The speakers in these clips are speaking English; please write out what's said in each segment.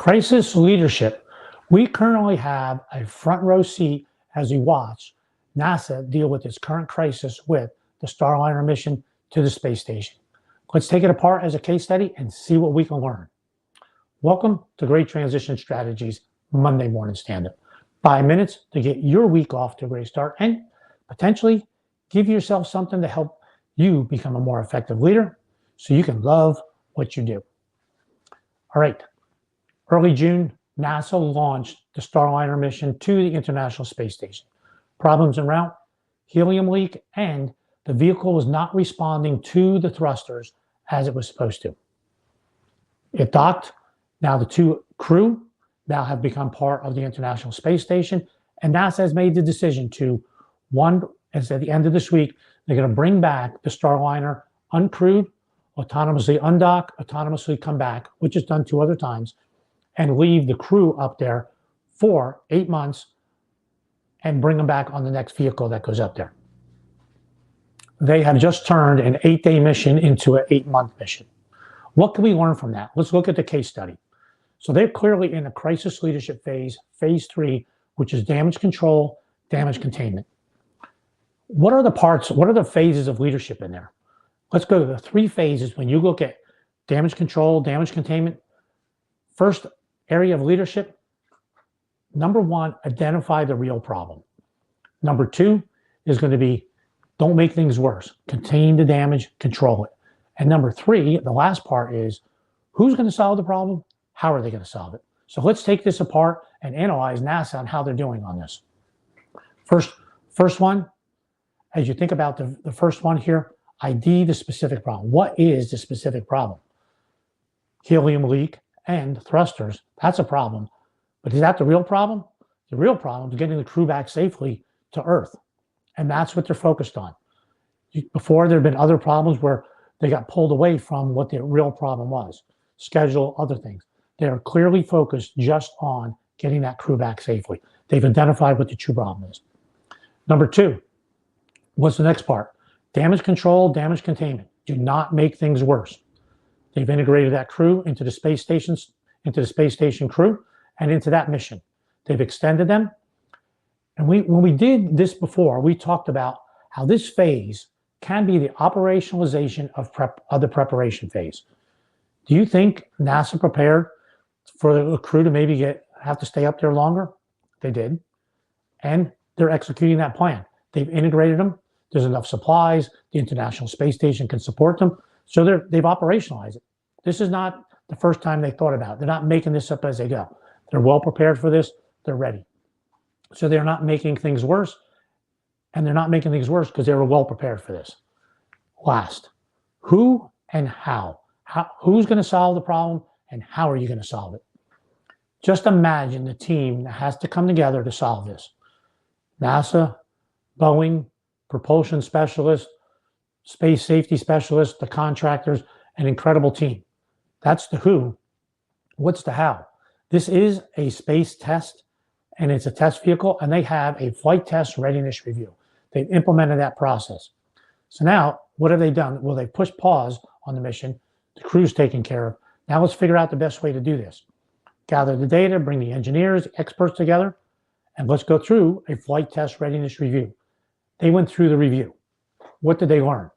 Crisis leadership. We currently have a front row seat as we watch NASA deal with its current crisis with the Starliner mission to the space station. Let's take it apart as a case study and see what we can learn. Welcome to Great Transition Strategies Monday Morning Stand-Up. 5 minutes to get your week off to a great start and potentially give yourself something to help you become a more effective leader so you can love what you do. All right. Early June, NASA launched the Starliner mission to the International Space Station. Problems en route, helium leak, and the vehicle was not responding to the thrusters as it was supposed to. It docked. Now the two crew now have become part of the International Space Station, and NASA has made the decision to, as at the end of this week, they're going to bring back the Starliner uncrewed, autonomously undock, autonomously come back, which is done 2 other times, and leave the crew up there for 8 months and bring them back on the next vehicle that goes up there. They have just turned an 8-day mission into an 8-month mission. What can we learn from that? Let's look at the case study. So they're clearly in a crisis leadership phase, phase 3, which is damage control, damage containment. What are the parts, what are the phases of leadership in there? Let's go to the 3 phases when you look at damage control, damage containment. First area of leadership, number 1, identify the real problem. Number 2 is going to be, don't make things worse. Contain the damage, control it. And number 3, the last part is, who's going to solve the problem? How are they going to solve it? So let's take this apart and analyze NASA and how they're doing on this. First one, as you think about the first one here, ID the specific problem. What is the specific problem? Helium leak and thrusters, that's a problem. But is that the real problem? The real problem is getting the crew back safely to Earth. And that's what they're focused on. Before, there have been other problems where they got pulled away from what the real problem was. Schedule, other things. They're clearly focused just on getting that crew back safely. They've identified what the true problem is. Number 2, what's the next part? Damage control, damage containment. Do not make things worse. They've integrated that crew into the space stations, into the space station crew, and into that mission. They've extended them. And when we did this before, we talked about how this phase can be the operationalization of the preparation phase. Do you think NASA prepared for the crew to maybe have to stay up there longer? They did. And they're executing that plan. They've integrated them. There's enough supplies. The International Space Station can support them. So they've operationalized it. This is not the first time they thought about it. They're not making this up as they go. They're well prepared for this. They're ready. So they're not making things worse. And they're not making things worse because they were well prepared for this. Last, who and how? Who's going to solve the problem and how are you going to solve it? Just imagine the team that has to come together to solve this. NASA, Boeing, propulsion specialists, space safety specialists, the contractors, an incredible team. That's the who. What's the how? This is a space test, and it's a test vehicle, and they have a flight test readiness review. They've implemented that process. So now, what have they done? Well, they pushed pause on the mission. The crew's taken care of. Now let's figure out the best way to do this. Gather the data, bring the engineers, experts together, and let's go through a flight test readiness review. They went through the review. What did they learn?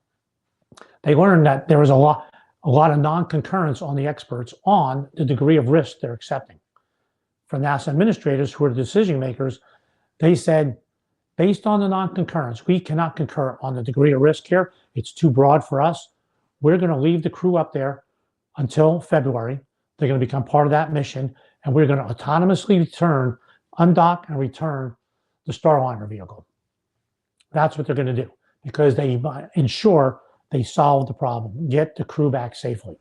They learned that there was a lot of non-concurrence on the experts on the degree of risk they're accepting. For NASA administrators who are the decision makers, they said, based on the non-concurrence, we cannot concur on the degree of risk here. It's too broad for us. We're going to leave the crew up there until February. They're going to become part of that mission, and we're going to autonomously undock and return the Starliner vehicle. That's what they're going to do because they ensure they solve the problem, get the crew back safely.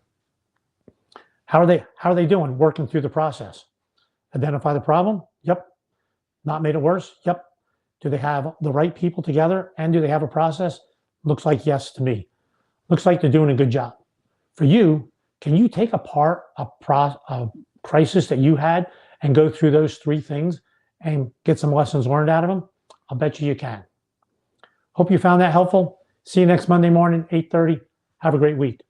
How are they doing working through the process? Identify the problem? Yep. Not made it worse? Yep. Do they have the right people together and do they have a process? Looks like yes to me. Looks like they're doing a good job. For you, can you take apart a crisis that you had and go through those 3 things and get some lessons learned out of them? I'll bet you can. Hope you found that helpful. See you next Monday morning, 8:30. Have a great week.